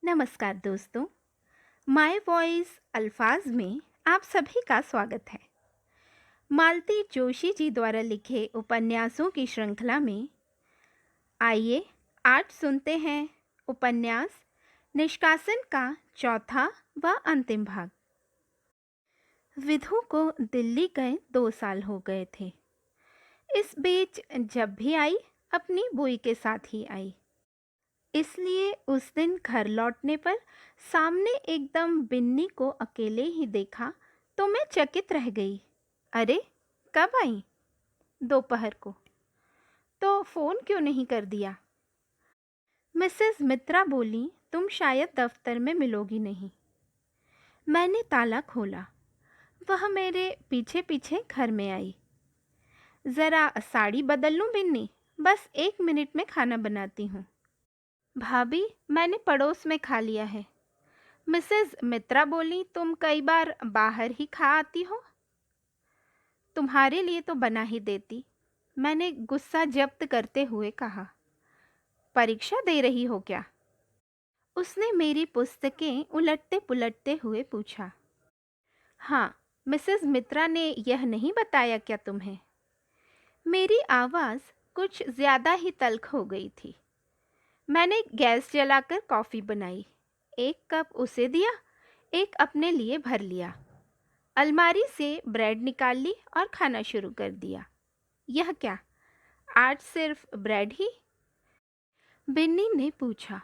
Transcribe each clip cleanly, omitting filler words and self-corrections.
नमस्कार दोस्तों। My voice अल्फाज में आप सभी का स्वागत है। मालती जोशी जी द्वारा लिखे उपन्यासों की श्रृंखला में आइए आज सुनते हैं उपन्यास निष्कासन का चौथा व अंतिम भाग। विधु को दिल्ली गए 2 साल हो गए थे। इस बीच जब भी आई अपनी बुई के साथ ही आई, इसलिए उस दिन घर लौटने पर सामने एकदम बिन्नी को अकेले ही देखा तो मैं चकित रह गई। अरे, कब आई? दोपहर को। तो फ़ोन क्यों नहीं कर दिया? मिसेस मित्रा बोली, तुम शायद दफ्तर में मिलोगी नहीं। मैंने ताला खोला। वह मेरे पीछे पीछे घर में आई। ज़रा साड़ी बदल लूं बिन्नी, बस 1 मिनट में खाना बनाती हूँ। भाभी, मैंने पड़ोस में खा लिया है। मिसेस मित्रा बोली, तुम कई बार बाहर ही खा आती हो। तुम्हारे लिए तो बना ही देती, मैंने गुस्सा जब्त करते हुए कहा। परीक्षा दे रही हो क्या? उसने मेरी पुस्तकें उलटते पुलटते हुए पूछा। हाँ, मिसेस मित्रा ने यह नहीं बताया क्या तुम्हें? मेरी आवाज़ कुछ ज़्यादा ही तल्ख हो गई थी। मैंने गैस जलाकर कॉफ़ी बनाई। 1 कप उसे दिया, एक अपने लिए भर लिया। अलमारी से ब्रेड निकाल ली और खाना शुरू कर दिया। यह क्या, आज सिर्फ ब्रेड ही? बिन्नी ने पूछा।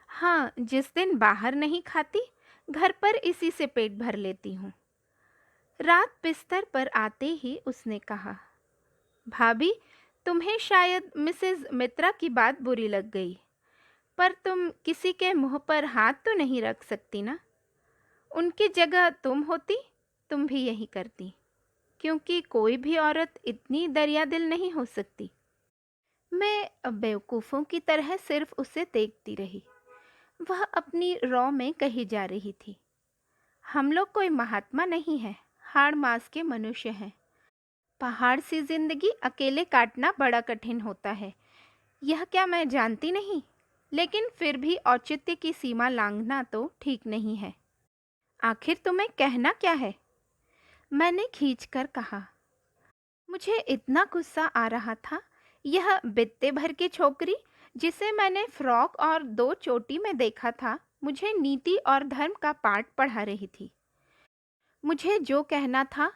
हाँ, जिस दिन बाहर नहीं खाती, घर पर इसी से पेट भर लेती हूँ। रात बिस्तर पर आते ही उसने कहा, भाभी, तुम्हें शायद मिसेस मित्रा की बात बुरी लग गई, पर तुम किसी के मुंह पर हाथ तो नहीं रख सकती ना। उनकी जगह तुम होती, तुम भी यही करती, क्योंकि कोई भी औरत इतनी दरियादिल नहीं हो सकती। मैं बेवकूफ़ों की तरह सिर्फ उसे देखती रही। वह अपनी रॉ में कही जा रही थी। हम लोग कोई महात्मा नहीं है, हाड़ मांस के मनुष्य हैं। पहाड़ सी जिंदगी अकेले काटना बड़ा कठिन होता है। यह क्या मैं जानती नहीं, लेकिन फिर भी औचित्य की सीमा लांघना तो ठीक नहीं है। आखिर तुम्हें कहना क्या है? मैंने खींचकर कहा। मुझे इतना गुस्सा आ रहा था। यह बित्ते भर की छोकरी, जिसे मैंने फ्रॉक और 2 चोटी में देखा था, मुझे नीति और धर्म का पाठ पढ़ा रही थी। मुझे जो कहना था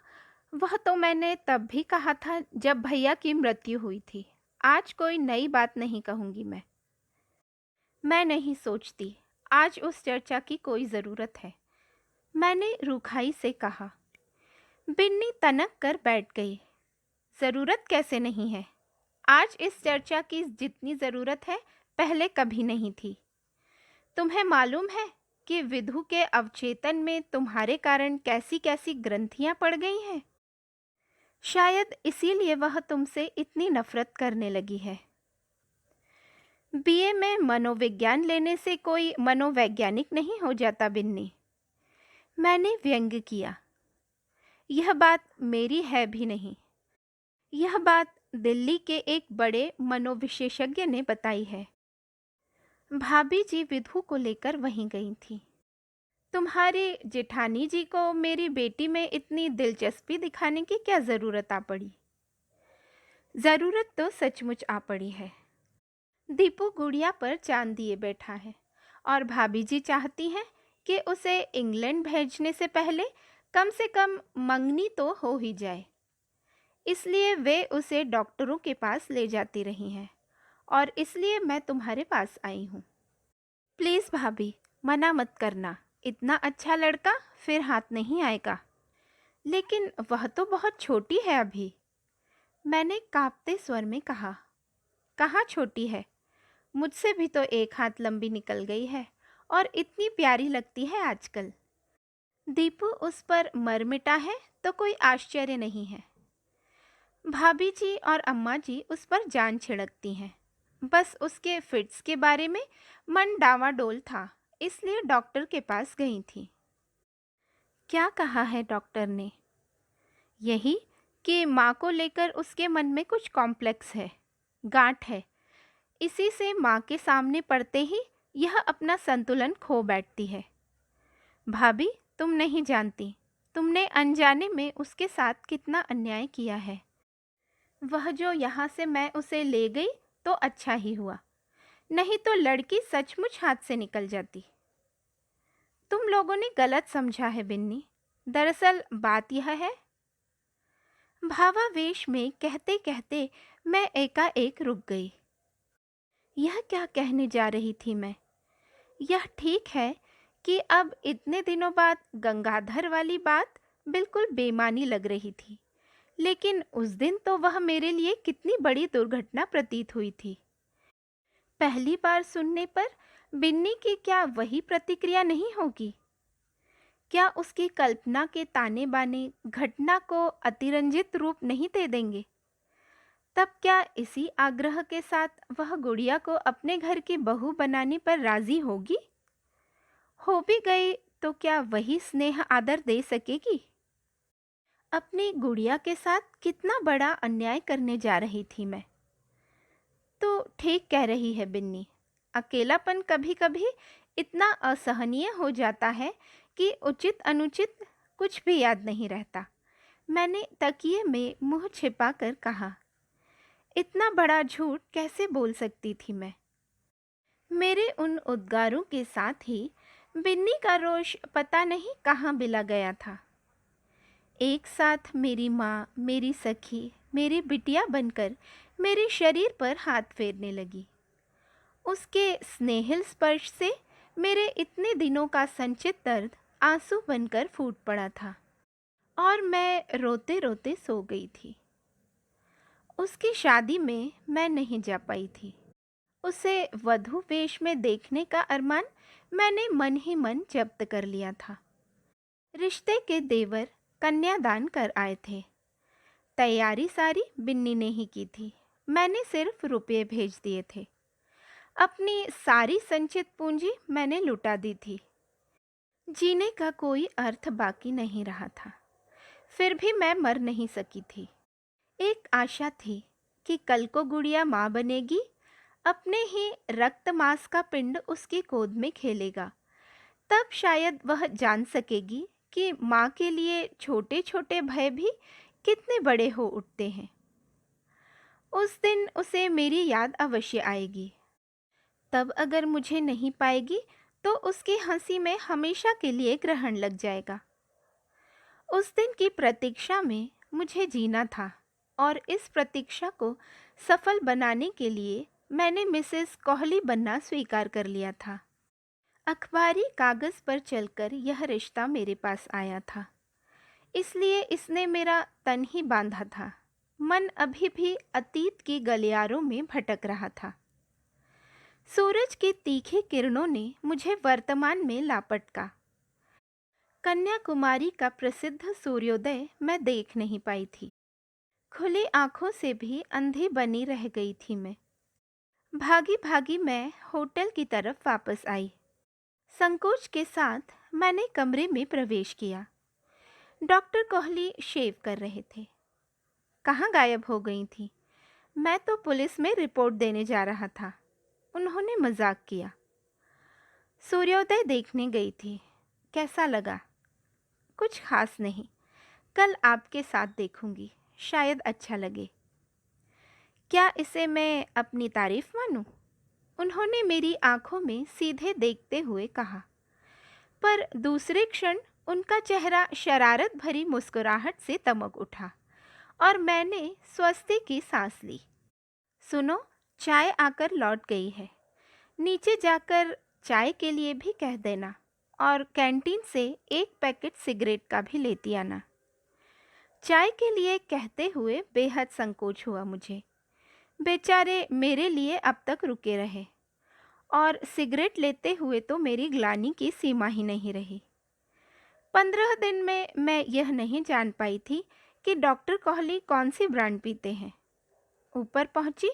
वह तो मैंने तब भी कहा था जब भैया की मृत्यु हुई थी। आज कोई नई बात नहीं कहूँगी मैं नहीं सोचती आज उस चर्चा की कोई ज़रूरत है, मैंने रूखाई से कहा। बिन्नी तनक कर बैठ गई। ज़रूरत कैसे नहीं है? आज इस चर्चा की जितनी ज़रूरत है, पहले कभी नहीं थी। तुम्हें मालूम है कि विधु के अवचेतन में तुम्हारे कारण कैसी कैसी ग्रंथियां पड़ गई हैं? शायद इसीलिए वह तुमसे इतनी नफरत करने लगी है। बीए में मनोविज्ञान लेने से कोई मनोवैज्ञानिक नहीं हो जाता बिन्नी। मैंने व्यंग्य किया। यह बात मेरी है भी नहीं, यह बात दिल्ली के एक बड़े मनोविशेषज्ञ ने बताई है। भाभी जी विधु को लेकर वहीं गई थी। तुम्हारी जेठानी जी को मेरी बेटी में इतनी दिलचस्पी दिखाने की क्या ज़रूरत आ पड़ी? ज़रूरत तो सचमुच आ पड़ी है। दीपू गुड़िया पर चांद दिए बैठा है और भाभी जी चाहती हैं कि उसे इंग्लैंड भेजने से कम मंगनी तो हो ही जाए। इसलिए वे उसे डॉक्टरों के पास ले जाती रही हैं और इसलिए मैं तुम्हारे पास आई हूँ। प्लीज़ भाभी, मना मत करना, इतना अच्छा लड़का फिर हाथ नहीं आएगा। लेकिन वह तो बहुत छोटी है अभी, मैंने कांपते स्वर में कहा। कहाँ छोटी है? मुझसे भी तो 1 हाथ लंबी निकल गई है और इतनी प्यारी लगती है आजकल। दीपू उस पर मर मिटा है तो कोई आश्चर्य नहीं है। भाभी जी और अम्मा जी उस पर जान छिड़कती हैं। बस उसके फिट्स के बारे में मन डावाडोल था, इसलिए डॉक्टर के पास गई थी। क्या कहा है डॉक्टर ने? यही कि माँ को लेकर उसके मन में कुछ कॉम्प्लेक्स है, गांठ है। इसी से माँ के सामने पड़ते ही यह अपना संतुलन खो बैठती है। भाभी, तुम नहीं जानती, तुमने अनजाने में उसके साथ कितना अन्याय किया है। वह जो यहाँ से मैं उसे ले गई तो अच्छा ही हुआ, नहीं तो लड़की सचमुच हाथ से निकल जाती। तुम लोगों ने गलत समझा है बिन्नी, दरअसल बात यह है। भावावेश में कहते कहते मैं एकाएक रुक गई। यह क्या कहने जा रही थी मैं? यह ठीक है कि अब इतने दिनों बाद गंगाधर वाली बात बिल्कुल बेमानी लग रही थी, लेकिन उस दिन तो वह मेरे लिए कितनी बड़ी दुर्घटना प्रतीत हुई थी। पहली बार सुनने पर बिन्नी की क्या वही प्रतिक्रिया नहीं होगी? क्या उसकी कल्पना के ताने बाने घटना को अतिरंजित रूप नहीं दे देंगे? तब क्या इसी आग्रह के साथ वह गुड़िया को अपने घर की बहू बनाने पर राजी होगी? हो भी गई तो क्या वही स्नेह आदर दे सकेगी? अपनी गुड़िया के साथ कितना बड़ा अन्याय करने जा रही थी मैं। तो ठीक कह रही है बिन्नी, अकेलापन कभी-कभी इतना असहनीय हो जाता है कि उचित अनुचित कुछ भी याद नहीं रहता। मैंने तकिए में मुंह छिपाकर कहा, इतना बड़ा झूठ कैसे बोल सकती थी मैं? मेरे उन उद्गारों के साथ ही बिन्नी का रोष पता नहीं कहाँ बिला गया था। एक साथ मेरी माँ, मेरी सखी, मेरी बिटिया बनकर मेरे शरीर पर हाथ फेरने लगी। उसके स्नेहिल स्पर्श से मेरे इतने दिनों का संचित दर्द आंसू बनकर फूट पड़ा था और मैं रोते रोते सो गई थी। उसकी शादी में मैं नहीं जा पाई थी। उसे वधू वेश में देखने का अरमान मैंने मन ही मन जब्त कर लिया था। रिश्ते के देवर कन्यादान कर आए थे। तैयारी सारी बिन्नी ने ही की थी, मैंने सिर्फ रुपये भेज दिए थे। अपनी सारी संचित पूंजी मैंने लुटा दी थी। जीने का कोई अर्थ बाकी नहीं रहा था। फिर भी मैं मर नहीं सकी थी। एक आशा थी कि कल को गुड़िया माँ बनेगी, अपने ही रक्त मांस का पिंड उसकी गोद में खेलेगा। तब शायद वह जान सकेगी कि माँ के लिए छोटे छोटे भय भी कितने बड़े हो उठते हैं। उस दिन उसे मेरी याद अवश्य आएगी। तब अगर मुझे नहीं पाएगी तो उसकी हंसी में हमेशा के लिए ग्रहण लग जाएगा। उस दिन की प्रतीक्षा में मुझे जीना था और इस प्रतीक्षा को सफल बनाने के लिए मैंने मिसेस कोहली बनना स्वीकार कर लिया था। अखबारी कागज पर चलकर यह रिश्ता मेरे पास आया था, इसलिए इसने मेरा तन ही बांधा था। मन अभी भी अतीत की गलियारों में भटक रहा था। सूरज की तीखी किरणों ने मुझे वर्तमान में लापटका। कन्याकुमारी का प्रसिद्ध सूर्योदय मैं देख नहीं पाई थी। खुली आंखों से भी अंधी बनी रह गई थी मैं। भागी भागी मैं होटल की तरफ वापस आई। संकोच के साथ मैंने कमरे में प्रवेश किया। डॉक्टर कोहली शेव कर रहे थे। कहाँ गायब हो गई थी? मैं तो पुलिस में रिपोर्ट देने जा रहा था, उन्होंने मजाक किया। सूर्योदय देखने गई थी। कैसा लगा? कुछ खास नहीं, कल आपके साथ देखूंगी, शायद अच्छा लगे। क्या इसे मैं अपनी तारीफ मानूं? उन्होंने मेरी आंखों में सीधे देखते हुए कहा। पर दूसरे क्षण उनका चेहरा शरारत भरी मुस्कुराहट से दमक उठा और मैंने स्वस्ति की सांस ली। सुनो, चाय आकर लौट गई है, नीचे जाकर चाय के लिए भी कह देना और कैंटीन से एक पैकेट सिगरेट का भी लेती आना। चाय के लिए कहते हुए बेहद संकोच हुआ मुझे। बेचारे मेरे लिए अब तक रुके रहे और सिगरेट लेते हुए तो मेरी ग्लानि की सीमा ही नहीं रही। 15 दिन में मैं यह नहीं जान पाई थी कि डॉक्टर कोहली कौन सी ब्रांड पीते हैं। ऊपर पहुंची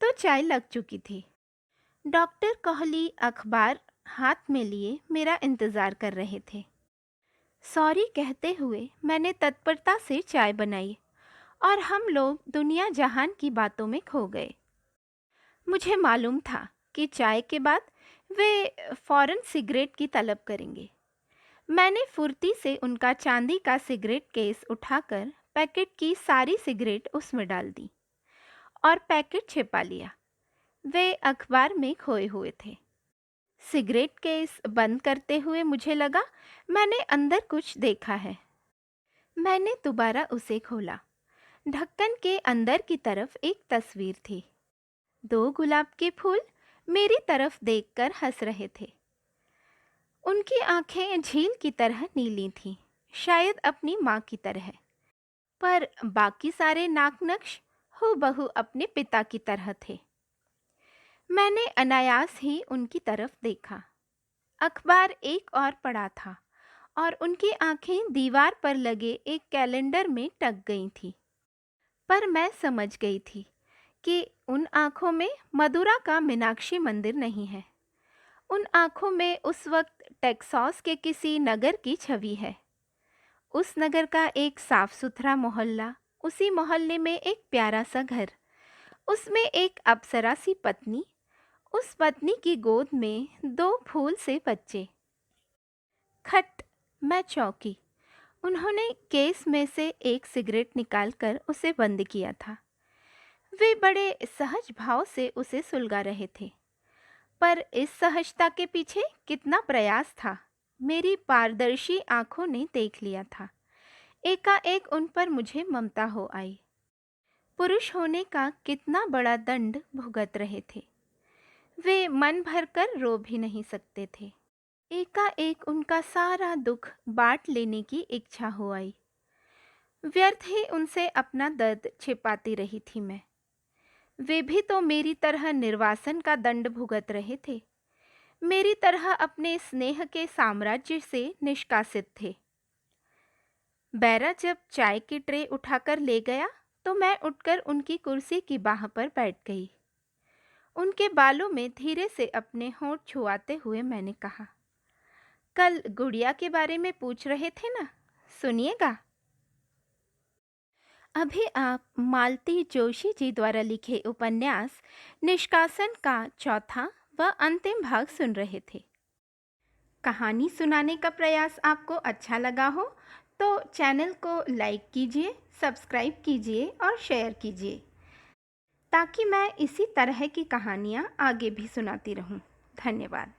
तो चाय लग चुकी थी। डॉक्टर कोहली अखबार हाथ में लिए मेरा इंतज़ार कर रहे थे। सॉरी कहते हुए मैंने तत्परता से चाय बनाई और हम लोग दुनिया जहान की बातों में खो गए। मुझे मालूम था कि चाय के बाद वे फौरन सिगरेट की तलब करेंगे। मैंने फुर्ती से उनका चांदी का सिगरेट केस उठाकर पैकेट की सारी सिगरेट उसमें डाल दी और पैकेट छिपा लिया। वे अखबार में खोए हुए थे। सिगरेट केस बंद करते हुए मुझे लगा मैंने अंदर कुछ देखा है। मैंने दोबारा उसे खोला। ढक्कन के अंदर की तरफ एक तस्वीर थी। दो गुलाब के फूल मेरी तरफ देखकर हंस रहे थे। उनकी आंखें झील की तरह नीली थीं, शायद अपनी माँ की तरह। पर बाकी सारे नाक नक्श हूबहू अपने पिता की तरह थे। मैंने अनायास ही उनकी तरफ देखा। अखबार एक और पड़ा था और उनकी आंखें दीवार पर लगे एक कैलेंडर में टक गई थीं। पर मैं समझ गई थी कि उन आंखों में मदुरा का मीनाक्षी मंदिर नहीं है। उन आंखों में उस वक्त टेक्सास के किसी नगर की छवि है। उस नगर का एक साफ सुथरा मोहल्ला, उसी मोहल्ले में एक प्यारा सा घर, उसमें एक अप्सरा सी पत्नी, उस पत्नी की गोद में दो फूल से बच्चे। खट! मैं चौंकी। उन्होंने केस में से एक सिगरेट निकालकर उसे बंद किया था। वे बड़े सहज भाव से उसे सुलगा रहे थे, पर इस सहजता के पीछे कितना प्रयास था, मेरी पारदर्शी आंखों ने देख लिया था। एकाएक उन पर मुझे ममता हो आई। पुरुष होने का कितना बड़ा दंड भुगत रहे थे। वे मन भरकर रो भी नहीं सकते थे। एकाएक उनका सारा दुख बांट लेने की इच्छा हो आई। व्यर्थ ही उनसे अपना दर्द छिपाती रही थी मैं। वे भी तो मेरी तरह निर्वासन का दंड भुगत रहे थे, मेरी तरह अपने स्नेह के साम्राज्य से निष्कासित थे। बैरा जब चाय की ट्रे उठाकर ले गया तो मैं उठकर उनकी कुर्सी की बाह पर बैठ गई। उनके बालों में धीरे से अपने होंठ छुआते हुए मैंने कहा, कल गुड़िया के बारे में पूछ रहे थे ना, सुनिएगा। अभी आप मालती जोशी जी द्वारा लिखे उपन्यास निष्कासन का चौथा व अंतिम भाग सुन रहे थे। कहानी सुनाने का प्रयास आपको अच्छा लगा हो तो चैनल को लाइक कीजिए, सब्सक्राइब कीजिए और शेयर कीजिए ताकि मैं इसी तरह की कहानियाँ आगे भी सुनाती रहूँ। धन्यवाद।